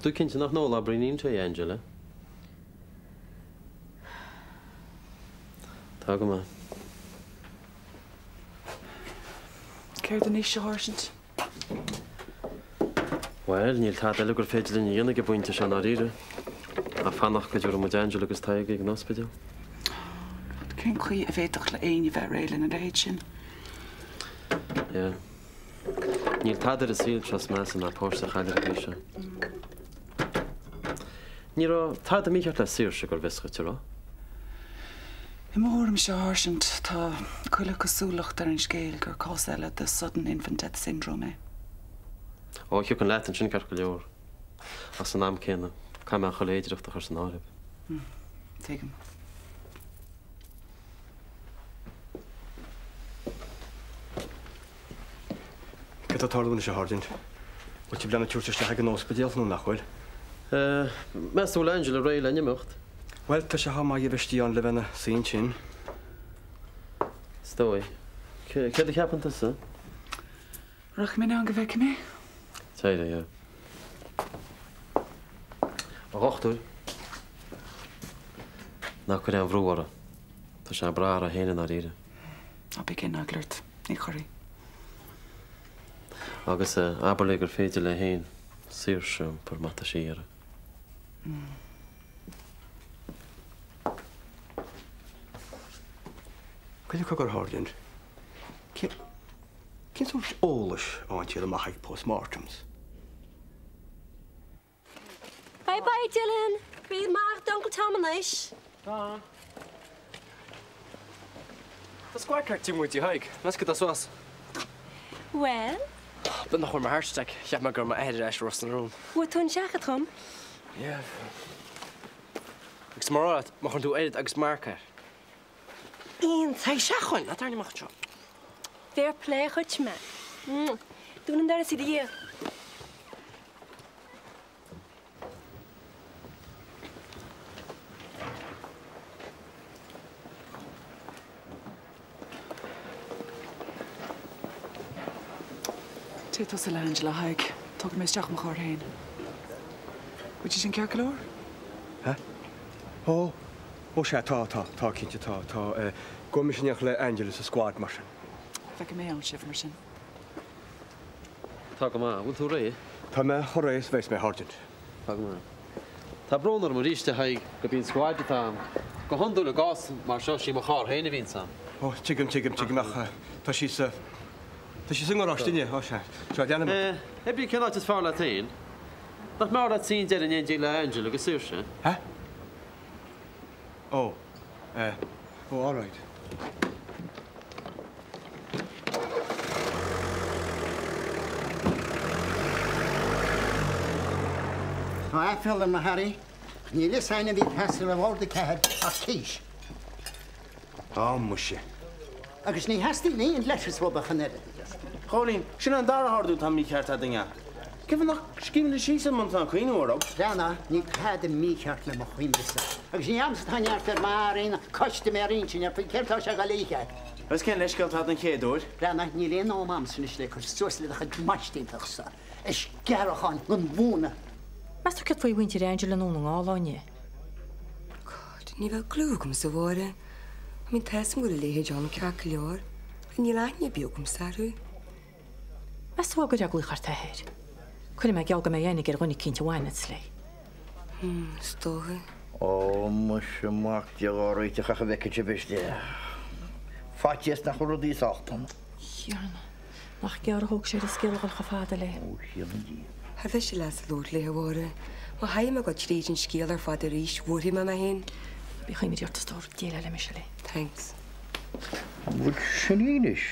du cinnte nach nóla brinín tú Angela. Tá go má. Céir den níos seáirsint? Well, níl tá eile gur féidir in dhéana go buinte se á ríre. A fannach go dúr mu Angela agus taige ag an ospidal. Cén chuí a bhéadach le aon bheith réile na réid sin? Ja. Níl tádar is síl tras meas na pósta chaidir a bhí se. Ní rá táda mícheart le sír se gur vischa rá? I mórm seáirsint tá chuile cosúlacht ar an scéal gur cás eile de sudden infant death syndrome. Ó, hiú an leat an sin ceart go leor. As an am céna, cai me a choléidireacht a chur san áibh. Tuigim. Get a tarlún se hardint. Wat je blana túrte ag an ospedéal nó nachhfuil? Meas bhfuil Angela ré lenne mocht. Well, tá se ha má je vestí an le bhena sin sin. Stói. Cé a cheapanta sa? Rach mé an go bheice mé? Teide, ja. A rochtúil. Nach chuir an bhrúara. Tá sé bra a héanaan a ríre. A bí cin aglirt, ní choirí. Agus aberlé gur féidir le héin sírsúm per mata síre. Cuile chu gur hardint. Cén sús ólas áintíad amach postmortems? Bye, Dylan. Bydd Mark Uncle Tom yn eis. Da. Das gwaith ti'n mwyd i haig. Nas gyda swas. Wel? Bydd nach o'r ma heartstag. Chiaf ma gyr ma ehyr eis ros yn rhwm. Wyt ti'n siach at hwm? Ie. Agus mar oed, ma chwn dw edrych agus marcar. Un, tai siachon. A darni mach tro. Fair play, chwch me. Dwi'n yn dar sydd i ie. Tétas le Angela haig, tá go mé isteach mo chóir hain. Bud sin cear go leor? Ha? Ó sé tá cinnte tá gomisisineach le Angela sa squad mar sin. Bheith go mé an sibh mar sin. Tá go má, bhfuil tú ré? Tá me choréis bheits mé hardint. Tá go má. Tá brónar mar ríiste haig go bíon squáide tá go honú le gás mar seo sí mo chár héna bhín sam. Ó, tigam ach tá sí sa Tá sí singar ástine á sé. Seo deanam. Hebí cená is far le tain. Nach mar dat sín de in éon le Angela agus siirse. Ha? Ó, all right. I feel them, Harry. You listen to the pastor of all the cad a quiche. Á muise. Agus ní hasí ní an leis rob a channead. Cholín, sin an dar hardú tá mí ceart a dinge. Cefn nach scíim le sísan man tá chuoine órab? Rana ní cad a mí ceart le mo chuimsa. Agus ní amsa táineart ar marín coiste mé rinsin a fy ceirtá se galíe. Agus cén leiscail tá an chéadúir? Rana ní réon ó mamsan is le chus suasla a chud maistíintach sa. Is gearachan an bhúna. Mas tu cyd fwy wynt i'r Angela nhw'n ngolonye? God, ni fel glwg am sa fore. Mi'n tesyn gwrdd lehe John cac lior. Ni lanya biog am sarw. Mas tu wagod agwych ar teher. Cwni mae gelga mae enig i'r gwni cynt i wain at slei. Stoge. O, mwysio mwag diolch o'r eich ach a feca ti bysdi. Fatias na chwrw di saltan. Iarna. Nach gear hwg sy'r ysgil o'r chafada le. O, hiel yn di. Ha fe si las lwg lehe fore. Ma hai ma god shrij yn sgil ar fad yr ish. Wwri ma ma hyn. Bi chai mi diolch stor diel ele mysio le. Thanks. Wyd sy'n unis.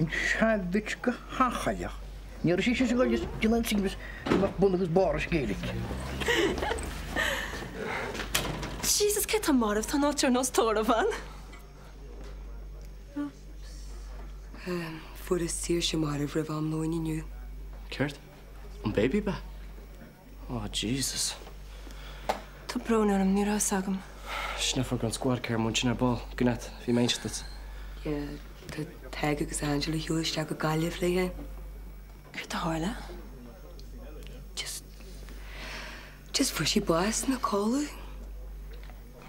Yn siafich gyhachaiach. Ni'r sy'n sy'n gwybod dylan sy'n gwybod ymach bwnnw gys bor ysgeilig. Jesus, ket han marf ta not nos tor of han. Voor de sier sy marf rif am noin i nu. Ceart? An baby ba? Oh, Jesus. Tu brown ar am nira sagam. Sniffer gan squad care mun sin ar ball. Gwnet, fi meinst dit. Ja, de tag agus Angela Hughes dag o galif lehe. Cyd a hoela? Just... Just for she boss na call.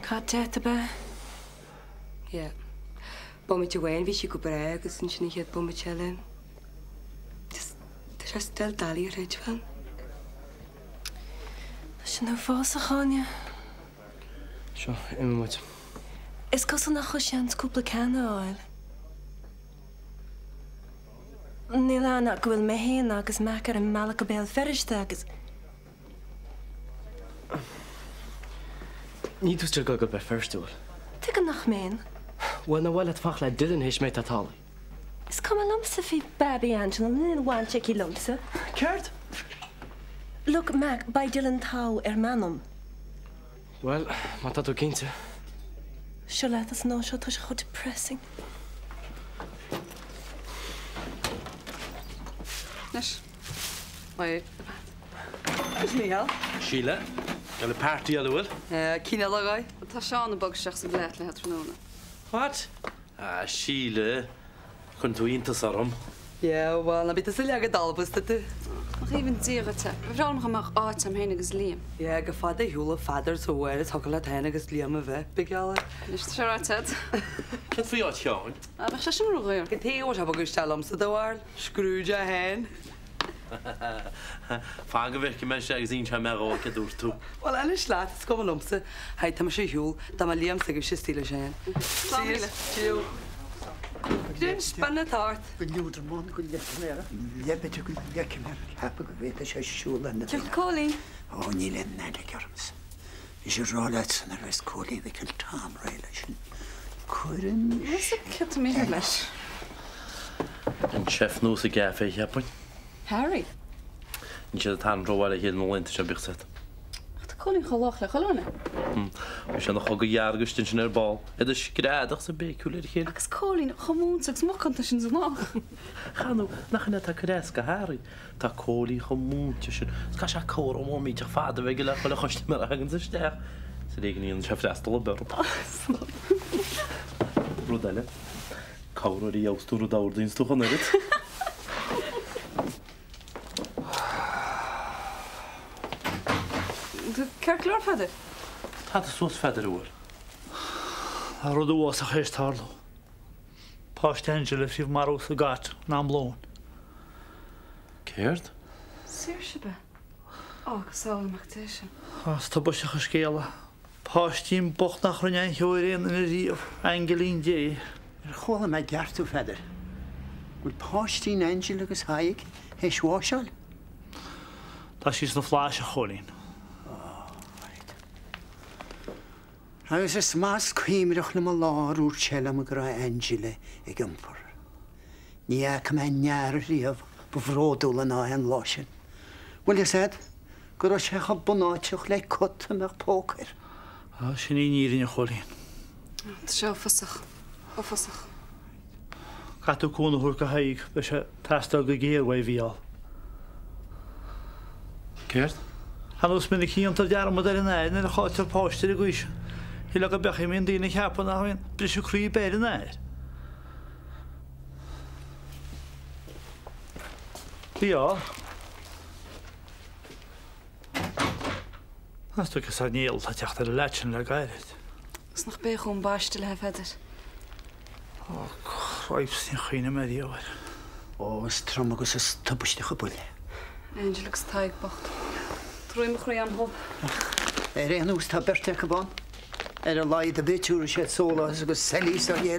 Cá te ba? Yeah. Bommet je wijn wie she go brag as sin she het bommet challenge. Just stel dali rich van. Is je nou vast gaan je? Sure, immermut. Is cos na chosians cúpla canna oil. Níl go bhfuil me héana agus mecar an malacha béal ferriste agus. Ní tú still go be firstúil. Tu go nach mén. Well na bhfuil fach le didan hééis méid atála. Is cum lumsa fi baby Angela níl bháin cheí lumsa. Ceart? Look, Mac, by Dylan Tau manum. Well, má tá tú cinnte. Seo le as ná seo tá se chud depressing. Nes. Mai. Is Michael? Sheila, gal y party a ddwyl? Cína lagai. Tá Seán bog seach sa blet le het tróna. What? Sheila, chun tú íntas arm. Ja, wel, na bit a silja dalbus tu. Mag even dierete. Mevrouw nog mag uit am henigus liam. Ja, ge fada hula fader so wer het hokkala henigus liam ve. Bigala. Nis tratet. Ket fi out Seán? Aber sa shimmer roer. Ge te was hab gestel so daar. Scrooge hen. Fange werk men se gezien cha mer ook door toe. Wel alles laat, kom omse. Hij tam se hul, tam liam se ge stile hen. Chill. Grün spannend hart. Benieuwd man, kun je meer? Je bent ook lekker meer. Heb ik weten dat je school en Kijk Colin. Oh, niet in de kermis. Is je roulette en er is Colin we kan tam relation. Kuren. Is ik het meer les. En chef no se gafe hebben. Harry. Je het aan roer hier in Lente se bixet. Colin gelach gelone. We zijn nog ook een jaar gestend naar bal. Het is gradig ze beekuler hier. Is Colin gewoon seks mag kan tussen ze nog. Ga nou nach net kreska Harry. Ta Colin gewoon tussen. Ska je koor om met je vader wegelen van de gasten maar gaan ze sterk. Ze denken niet in chef dat al op. Rodelle. Koor die jou stoer daar dienst toch net. Kijk klaar verder. Had het zoals verder hoor. Rodu was a geest harlo. Past Angela if you've marrow the gat, nam blown. Keert? Seersebe. Oh, gesaal magtische. As ta busje geskele. Past in bocht nach runijn hoor in de rie of Angelien J. Gewoon met Gertu verder. Goed past in Angela gus haik. Hij schwaasal. Dat is een flasje golin. Hij is een smaas kweemerig na malaar oer chella me gra Angela I gumper. Nia kam een jaar rief bevroedel en aan loschen. Wel je zegt, gra je gaat bonaatje gelijk kot met poker. Als je niet hier in je golin. Het is zo vassig. Vassig. Gaat ook gewoon hoor gehaik, dus je tast ook de gear way via. Keert? Han os men ik hier tot jaar om daar naar en dan gaat je post de guis. Je lag bij hem in die ik heb en dan dus je krijgt bij de naar. Ja. Als ik het niet dat je achter de latchen lag uit. Is nog bij gewoon baastel hij verder. Oh, ik zie geen meer die hoor. Oh, stromagus is tabushte gebulle. Angela's taigbacht. Troei me groei aan hop. En hoe staat Bert gewoon? En laai de beetje shit solo as go selly so yel.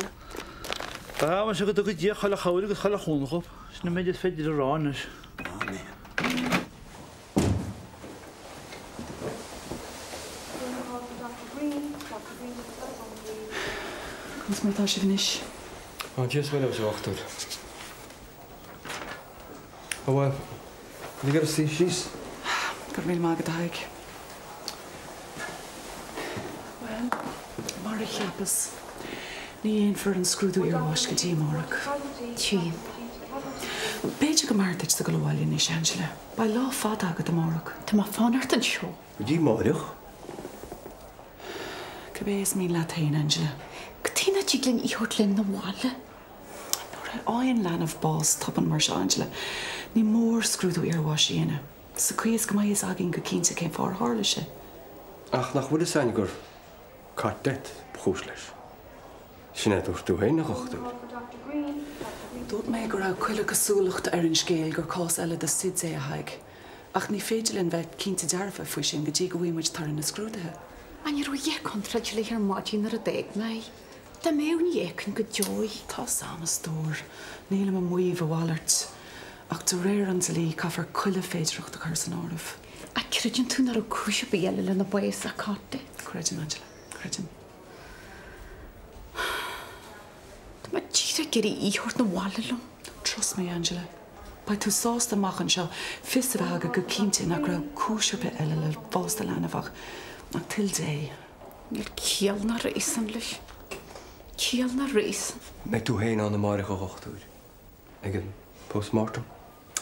Ja, maar ze gaat ook het je gaan houden, het gaan gewoon nog op. Is niet met dit vet er aan is. Oh nee. Ons moet als je finish. Oh, just wel zo achter. Oh, you gotta see she's. Gur mé má go haig. Well, mar chiapas. Ní éon for an scrúdú ar bháis go tí mórach. Tí. Béidir go marteid sa go bhhailíonn is Angela. Ba lá fada agad amórach. Tá má fánart an seo. Dí mórach? Go béis mí le tain Angela. Go tína tíglinn í hortlinn na bháile. Nuair a áon leanamh bás tapan mar se Angela. Ní mór scrúdú ar bháis íana. Sa cuias go maithas agin go cínta cén fár hála sé. Ach nach bhfuil sain gur cartet bchús leis. Sinna dúirtú hé nach ochtú. Dúirt mé gur raibh cuile cosúlacht ar an scéal gur cás eile de sid é a haig. Ach ní féidirlinn bheith cínta dearfa faoi sin go dtí go bhfuimiid tar na scrúdathe. Ani ro ie contradjuli her margin ar a deg mei. Da mewn iecyn go joy. Tá sama stór. Níl am muomh bhhailart. Ach do réir an lí caafar cuile féidireacht a chusan ámh. A credyn tún ar o cwysio biel yn y boes a carte. Credyn, Angela. Credyn. Mae gira gyrru I hwrt na walelwm. Trust me, Angela. Ba tú sásta machchan seo fis a bheaga go cínte nach raibh cúisiir be eile le básta lenahach nach til dé. Níl ciel na reisan leis. Ciel na reisan. Meg tú héin an na máire go ochtúir. Ag an postmortem.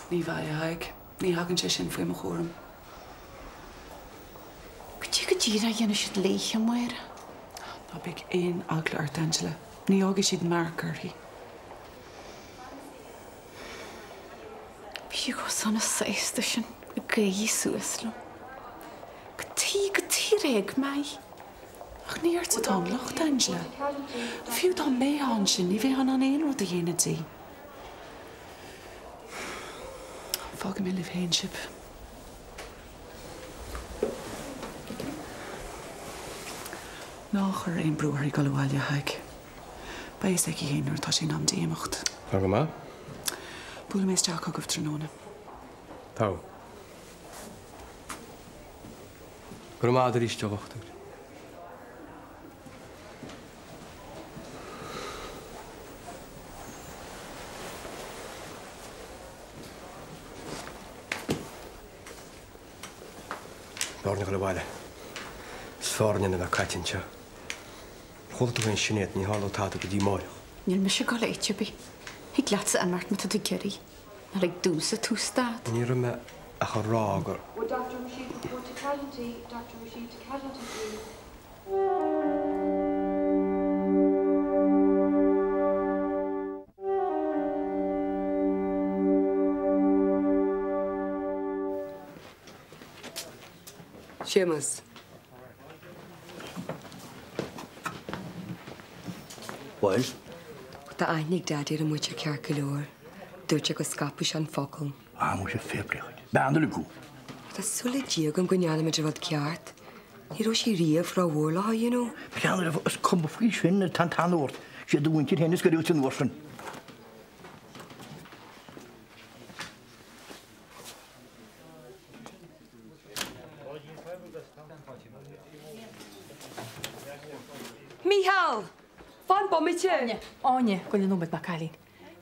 Ní bhaid a haig. Ní hagann sé sin faoi mo chóram. Gyti go gira dhéana siad léiche muir. Tá big éon agla art, Angela. Ní agus siad marcar hí. Bhí go sanna séiste sin a gaí suaslum. Gotí réig mei. Ach níor sa tá locht, Angela. A fiú tá mé an sin, ní bhé an éon rud a dhéana dí. Fága mé libh héinship. Nach ar éon brúar I galháile haig. Ba is ag héanaar tá sin am déimeacht. Fága má? Búla mé isteach agah tróna. Tá. Gur máidir isteach ochtúir. Lorna go le bhaile. Sfárne na bheith caitin seo. Chulta bhain sinnéad ní hála táta go dtí máireach. Níl me se go leitio bí. Hi glatsa an mart me tu geri. Na leg dúsa tú stad. Ní me a chu rá gur. Would Dr. Rashid report to casualty? Dr. Rashid to casualty, please. Seamus. Well? Tá aithnig dad ar an muite cear go leor. Dúirte go scapú an focail. Mú sé fébliach. Beanna go. Tá sula díag an gneala me rud ceart. Ní ro sí riamh frá bhla, you know. Beanna is cum faoi sin na tan tanúirt. sé do bhaintir hennis go riúte an bharsan. Michal! Fan bommetje! Áine, go le nóid Macalín.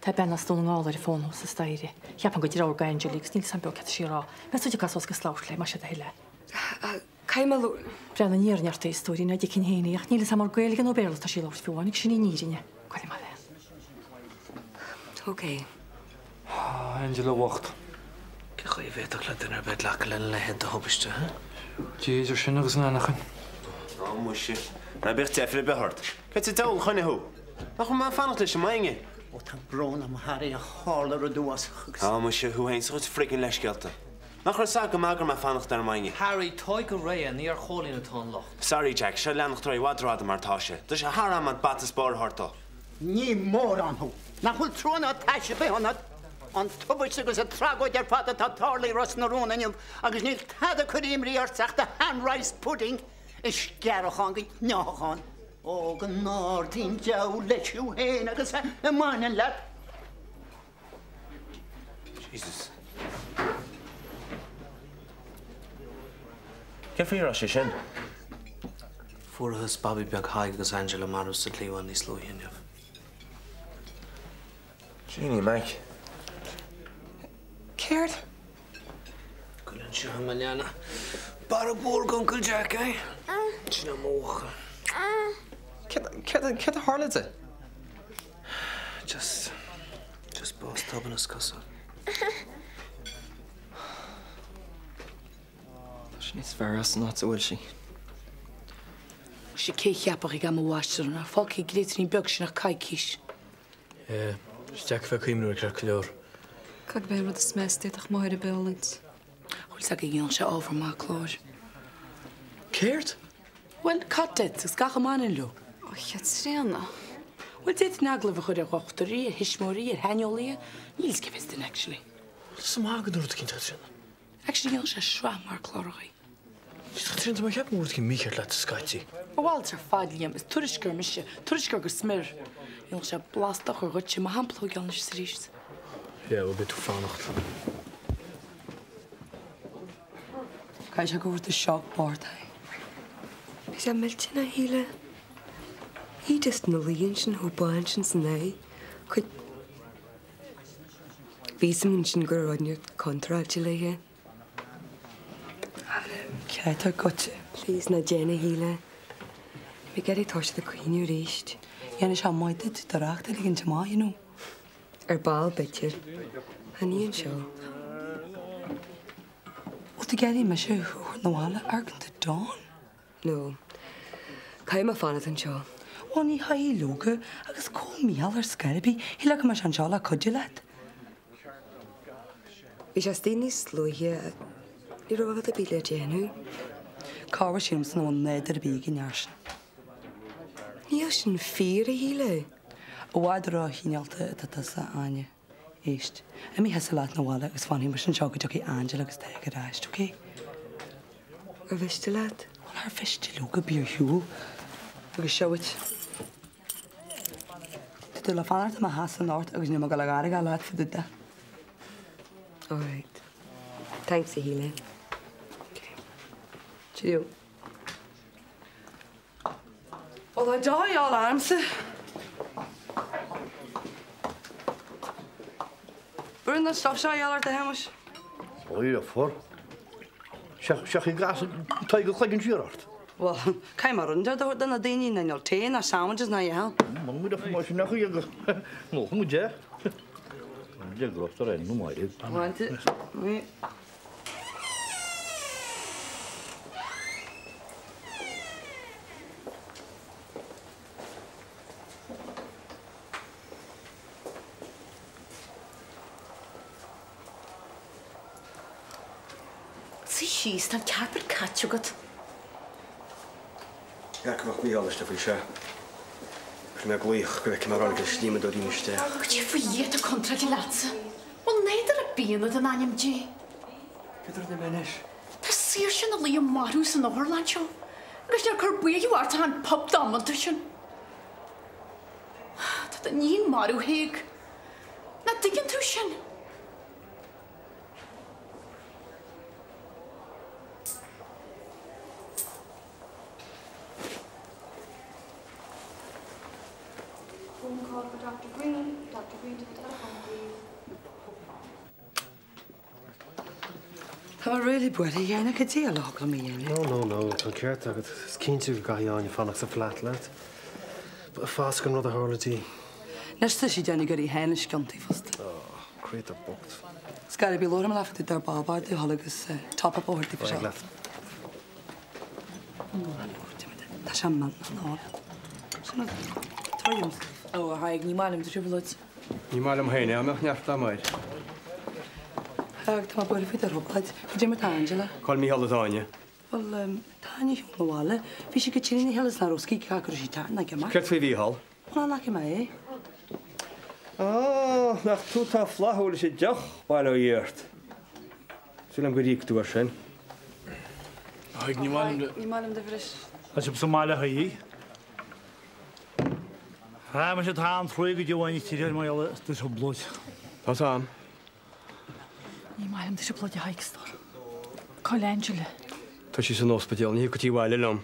Tá benna stó an áir fónú sa staire. Cheapan go dtí ga Angelique, níl sambe ce sírá. Me suide cas go sláir le mar se heile. Caiimú. Brenn níorneart istóí na d cin héanaach níle sam goige nó bélas tá sí láir fiúáinnig sinna nírinne. Coile má le. OK. Angela wacht. Ke chu bhéach le dunar bed le le le hen a hobiste, hè? Jéidir sin agus annachan. Á mu sé. Na bech tefle behart. Ket da chunne ho. Nach má fannacht leis mainge. O tá brón am Harry a hálar a dúas. Á mu sé hu héins rut frikin leisgelta. Nach ra sag magar má fannacht ar mainge. Harry toig go ré ní ar cholín atá loch. Sorry Jack, se leannach troi wadrád martáise. Dus a har am bat spór harta. Ní mór an ho. Nach hul trona taise be honnat. An tubuit agus a tragoid ar fada tá tarlaí ros na rónanium agus níl tada churíimrí ar seachta hand-rice pudding is gearachan go neachán. Ó go náirtín deú leisú héin agus na máin le. Jesus. Ke fé sé sin? Furas Bobby beag haig agus Angela Marus sa léháin níos lóhéineh. Jeannie, Mike. Céird? Gulinn se ha leanna. Bar a bór Uncle Jack, eh? Sin mócha. Ce a hálaide? Just bós taban is casa. Níos fearras ná bhfuil si. sé cé cheapach I gam bháistear na fáí gréitir beg sin nach caiiciis. Steach fe cíimú ar leor. Cad bé rud is meistéach máir a belint. Hwyl sa gyn se ofr ma clór. Céirt? Wel, cadet, ys gach am anyn lw. O, chet srianna. Wel, dit nagla fy chwyd gochtari, hismori, hanioli, nils gefestin, actually. Sym hagen drwyd cyn tydyn. Actually, gyn se schwa mar cloroi. Tydyn dyma heb mwyd cyn Michael let ysgaiti. Walter Fadliam is turishgur misje, turishgur gesmir. Gyn se blastach o'r gotchi, ma hamplo gyn nes syrist. Ja, we bent toevallig. Ga se go dy siog bord hai. Bys am meltin a hile. Hi just na líon sin ho bain sin san é. Could bys am sin gur rodnir contract le he. Ceit o'r gotchi. Please na Jenna hile. Mi geri tosh the queen you reached. Yen is am moedyd dyrach da gyn tyma, you know. Bal betir. Hani yn sio. Wel, dy geri me se hwr na wala argyn dy don. No. Cai ma fanad yn sio. O, ni hai loga, agos co mial ar sgaribi, hila gyma sian siala codilet. Bys as dyn ni slwy hi, ni rofa fod y bilia Jenna. Carwa siwm sy'n o'n ned ar y big yn iarsyn. Ni o sy'n ffyr y hile. O adro hi'n alta datasa anya. Eist. Emi hesalat na wala, agos fan hi'n bwysyn siog i Angela agos teg yr aist, oce? Ar festilat? Wel, ar festiloga byr hiwl. Agos siawit. Dyla fan ar dyma has yn ort, agos ni'n gael ag alat ffyd yda. All right. Thanks, Hile. Okay. Cheerio. Wel, I doi all armse. Bryn na stop siai al ar dy hemus. Oer, ffor. Siach i gas taig o chlag yn siarad. Wel, cael mar rynda, dyna dyn i'n anol te na sandwiches na iawn. Mae'n mwyd o'ch mwys yna chi ag... No, mwyd je. Je gros o'r enw mwyd. Wanti. Mi. Si hys na'n carpet catch o gyd. Ja, cymach gwy hol ystaf i se. Rwy'n mewn gwych, gwech cyma'r onig ys ddim yn dod i'n ystaf. Gyd i fwyed o contra i latsa. Wel, neud ar y byn oedd yn anam di. Gydr ddim ennill. Ta sir sy'n o li o marw sy'n o'r lan sio. Gys ni'r cyrbwy i war ta'n pop damod sy'n. Ta ni'n marw heg. Na digyn trwy sy'n. Phone call for Dr. Green. Dr. Green to the telephone, please. Tá really bwyd i iawn ac ydi a log am iawn. No. Ta'n cert agad. Ys cyn ti'w gael iawn i ffannach sa fflat lad. Ffas gan roedd a hwyl ti. Nes ty si dyn i gyrru hen ysgionti ffast. Creit o'r bogt. Sgari bi lor am laffyd i dar balbar di holigus top-up o hyrdi Fysio. ffysio. Ta siam man na ôl. Sy'n troi am. O, a haig ni malym dy treflwyd. Ni mael am hyn, am eich niart am oed. Hag, ta ma bwyd i ffyd ar hwblad. Fi dim at Angela. Col mi hol y ddanya. Wel, Tanya hiwn o wale. Fi si gytrin i helys na roski cael gwrs i tan na gyma. Cert fi hol. Hwna na gyma e. Nach tu ta fla hwyl eisiau joch bael o iert. Sy'n am gwydig dwi ar sy'n. Haig ni malym dy... Ni malym dy frys. A sy'n bwysyn mael hi. Ha, mae sy'n ta'n trwy gyd i wain i tiriad mae ole dys o blwyd. Pa sam? Ni malym dy blwyd i haig stor. Coel Angela. Ta si sy'n ospediol, ni hwg ti wael elom.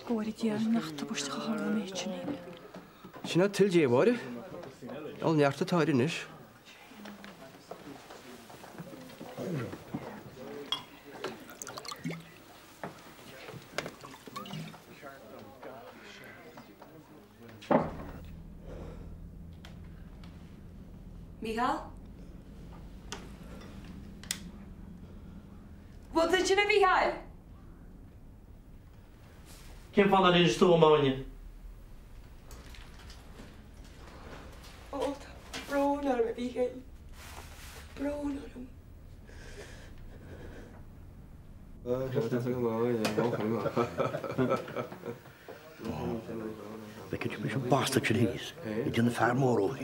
Gwar i diar nacht o bwysig o horfa meid sy'n ein. Sy'n ad til je war? Al niart y tair ynys. Michal? Wat is je na Michal? Cyn fan ar un stŵl ma wynnu. O, brwn ar y Michal. Brwn ar y... Becket je een bastardje is. Ik ben een farmoro.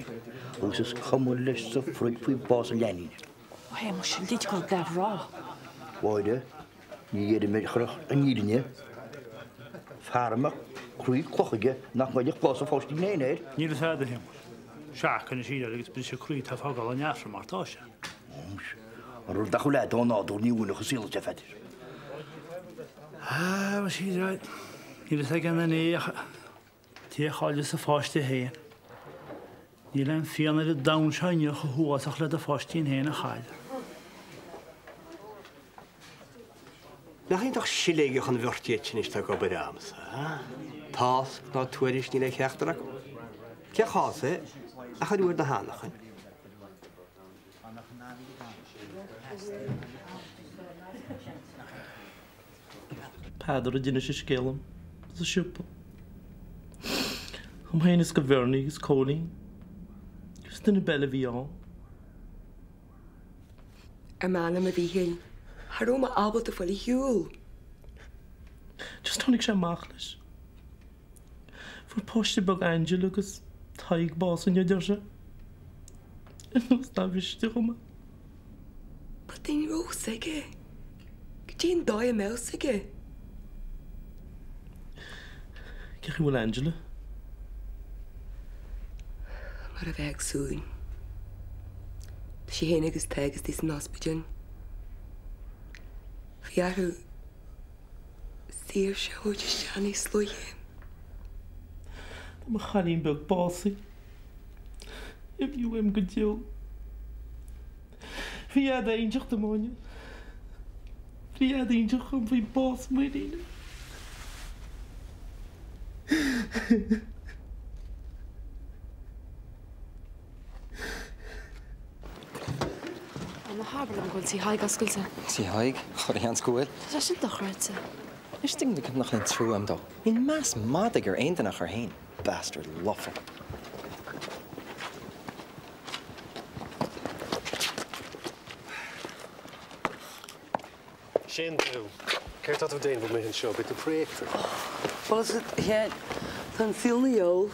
Hoe is het gemoedelijk zo vroeg voor bas en Lenny? Oh, hij moest je dit gewoon blijven raar. Woorde, je met graag een iedereen. Farmer, groei, kochige, nog maar je pas of als die nee. Niet de verder hem. Schaak kunnen zien dat ik het beetje groeit heb ook al een jaar van Martasje. Maar dat geluid dan nou door nieuwe gezieltje vet is. Ah, wat zie je eruit? Hier is ik aan de negen. Die gaat je ze vast heen. Die len vier naar de downshine gehoord zich laten vast in heen gaan. Na geen toch schillige gaan wortjeetje is toch op de dames, hè? Task na toerisch niet echt achterak. Kijk haast, hè? Ik ga door de handen. Padre de is skillum. Dat is super. Omheen is gewernig, is koning. Is het een belle vian? En mannen me die heel. Waarom maar abel te volle jul? Just toen ik zo makkelijk. Voor postje bag Angelus, taig baas in je derse. En dan sta je stil me. Wat denk je ook zeggen? Ik zie een daaie mel zeggen. Kijk je wel Angela? Maar een weg zoen. Dus je heen is tijgers die zijn asbedjen. Verjaar zeer schootjes staan is sloeien. Maar ga niet bug basie. Heb je hem gedeel? Via de eentje te monje. Via de eentje gewoon voor je baas meedelen. An na Haberland goil si haig asgailte. Si haig, chor i ans gwyl. Tá sin doch rite. Ys ding nig nach yn trw am do. Yn mas madig ar ein nach ar hein. Bastard loffer. Shin too. Kert dat we deen wat met een show, met de projecten. Wat is het? Ja, dan viel niet al.